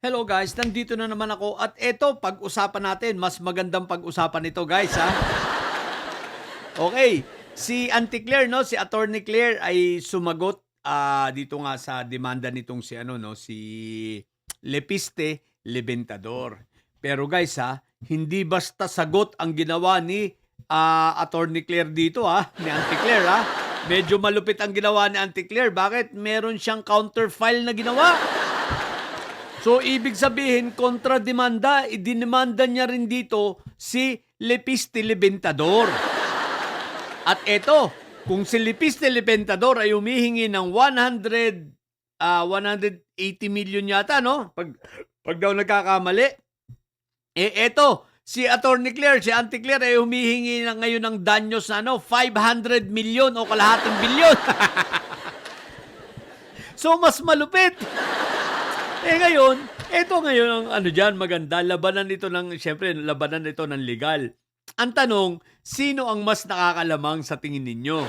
Hello guys, nandito na naman ako at eto pag-usapan natin, mas magandang pag-usapan ito guys ha. Okay, si Auntie Claire no, si Attorney Claire ay sumagot dito nga sa demanda nitong si ano no, si Lepiste Libentador. Pero guys ha, hindi basta sagot ang ginawa ni Attorney Claire dito ha, ni Auntie Claire ha. Medyo malupit ang ginawa ni Auntie Claire. Bakit? Meron siyang counterfile na ginawa. So, ibig sabihin, kontra-demanda, idinimanda niya rin dito si Lepiste Libentador. At eto, kung si Lepiste Libentador ay humihingi ng 180 million yata, no? Pag daw nagkakamali. Eto, si Attorney Claire, si Auntie Claire ay humihingi na ngayon ng danyos na 500 million o kalahating bilyon. So, mas malupit. Ngayon, eto ngayon ang dyan, maganda. Siyempre, labanan ito ng legal. Ang tanong, sino ang mas nakakalamang sa tingin ninyo?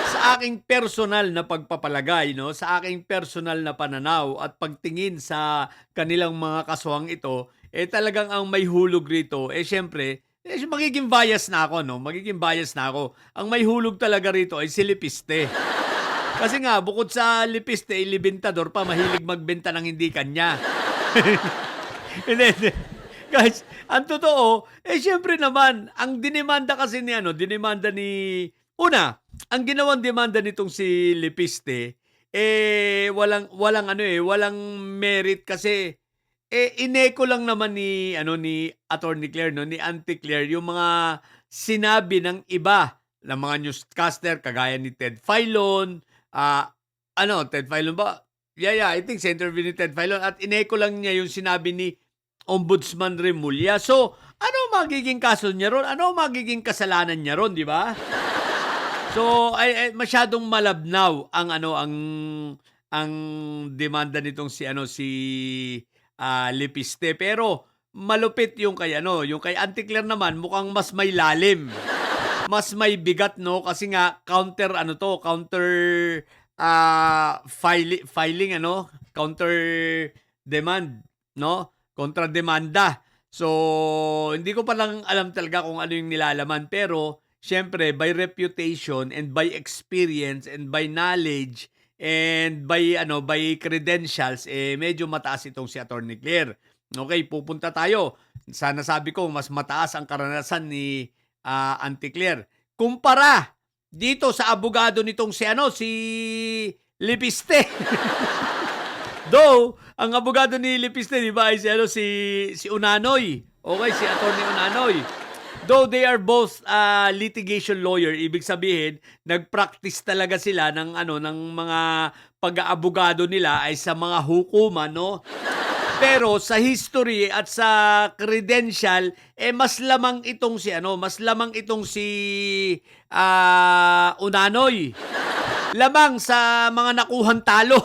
Sa aking personal na pagpapalagay, no? Sa aking personal na pananaw at pagtingin sa kanilang mga kasuhang ito, talagang ang may hulog rito, siyempre, magiging bias na ako, no? Magiging bias na ako. Ang may hulog talaga rito ay si Lepiste. Kasi nga, bukod sa Lepiste, Libentador pa, mahilig magbenta ng hindi kanya. Hindi. Guys, ang totoo, syempre naman, ang dinemanda kasi ang ginawang demanda nitong si Lepiste, walang merit kasi, ineko lang naman ni Attorney Claire, no, ni Auntie Claire, yung mga sinabi ng iba, ng mga newscaster, kagaya ni Ted Filon, Ted Filon ba? Yeah, I think sa interview ni Ted Filon at ineko lang niya yung sinabi ni Ombudsman Remulla. So, ano magiging kaso niya ron? Ano magiging kasalanan niya ron, di ba? So, ay masyadong malabnaw ang demanda nitong si Lepiste. Pero malupit yung kay Auntie Claire naman mukhang mas may lalim. Mas may bigat, no? Kasi nga, counter demand, no? Kontra-demanda. So, hindi ko pa lang alam talaga kung ano yung nilalaman. Pero, syempre, by reputation and by experience and by knowledge and by credentials, medyo mataas itong si Attorney Claire. Okay, pupunta tayo. Sana sabi ko, mas mataas ang karanasan ni Auntie Claire. Kumpara dito sa abogado nitong si Lepiste. Though, ang abogado ni Lepiste, di ba, ay si Unanoy. Okay, si Attorney Unanoy. Though they are both litigation lawyer, ibig sabihin, nag-practice talaga sila ng mga pag-aabogado nila ay sa mga hukuman, no? Pero sa history at sa credential, mas lamang itong si Unanoy. Lamang sa mga nakuhang talo.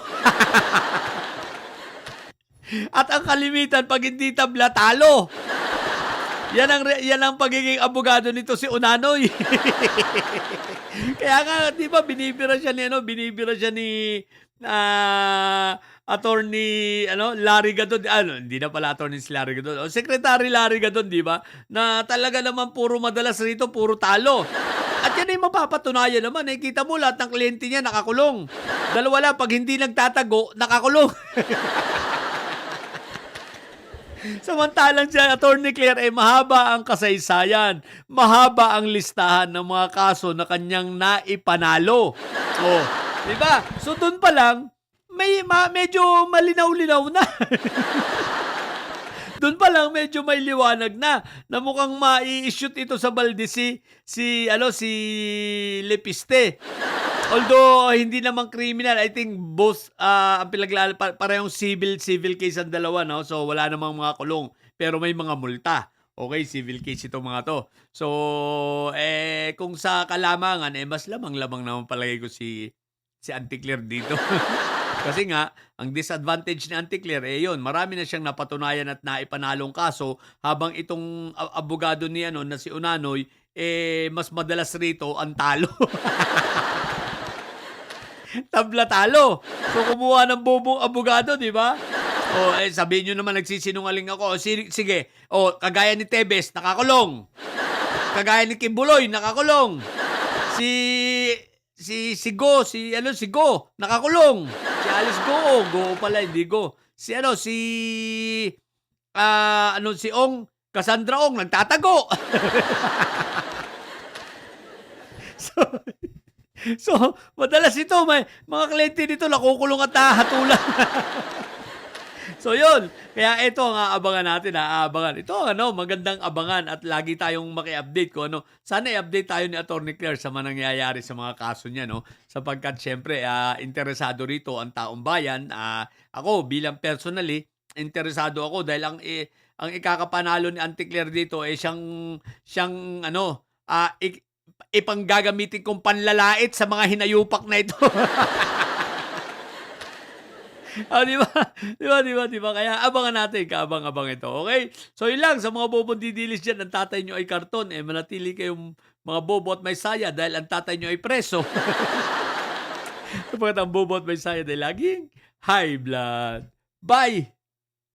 At ang kalimitan, pag hindi tabla, talo. Yan ang pagiging abogado nito si Unanoy. Kaya nga, di ba, binibira siya ni Attorney Larry Gadon, hindi na pala attorney si Larry Gadon, Secretary Larry Gadon, di ba? Na talaga naman puro madalas rito, puro talo. At yan ay mapapatunayan naman, kita mo lahat ng kliyente niya nakakulong. Dalawa lang, pag hindi nagtatago, nakakulong. Samantalang si Attorney Claire mahaba ang kasaysayan, mahaba ang listahan ng mga kaso na kanyang naipanalo. Oh, di ba? So doon pa lang, medyo malinaw-linaw na. Doon pa lang medyo may liwanag na mukhang mai-shoot ito sa balde si Lepiste. Although hindi naman criminal, I think both ang parehong civil case ang dalawa, no? So wala namang mga kulong, pero may mga multa. Okay, civil case itong mga to. So kung sa kalamangan mas lamang-lamang naman palagay ko si Auntie Claire dito. Kasi nga, ang disadvantage ni Auntie Claire, yun, marami na siyang napatunayan at naipanalong kaso, habang itong abogado ni na si Unanoy, mas madalas rito ang talo. Tabla talo. So, kumuha ng bobong abogado, di ba? O, sabihin niyo naman nagsisinungaling ako. O, sige, o, kagaya ni Tebes, nakakulong. Kagaya ni Kibuloy, nakakulong. Si si Go, nakakulong. Si Alice Go pala, hindi Go. Si Ong, Cassandra Ong, nagtatago. So, so, madalas ito, may mga kliyente dito nakukulong at nahahatulan. So yun, kaya ito ang aabangan natin, aabangan. Ito magandang abangan at lagi tayong maki-update ko Sana i-update tayo ni Attorney Claire sa mga nangyayari sa mga kaso niya sapagkat siyempre interesado rito ang taong bayan. Ako bilang personally, interesado ako dahil ang ikakapanalo ni Auntie Claire dito siyang ipanggagamitin kong panlalait sa mga hinayupak na ito. Di ba? Di ba? Kaya abangan natin, kaabang-abang ito. Okay? So, yun lang. Sa mga bobong didilis dyan, ang tatay nyo ay karton. Manatili kayong mga bobo at may saya dahil ang tatay nyo ay preso. Sapagkat ang bobo at may saya dahil laging high blood. Bye!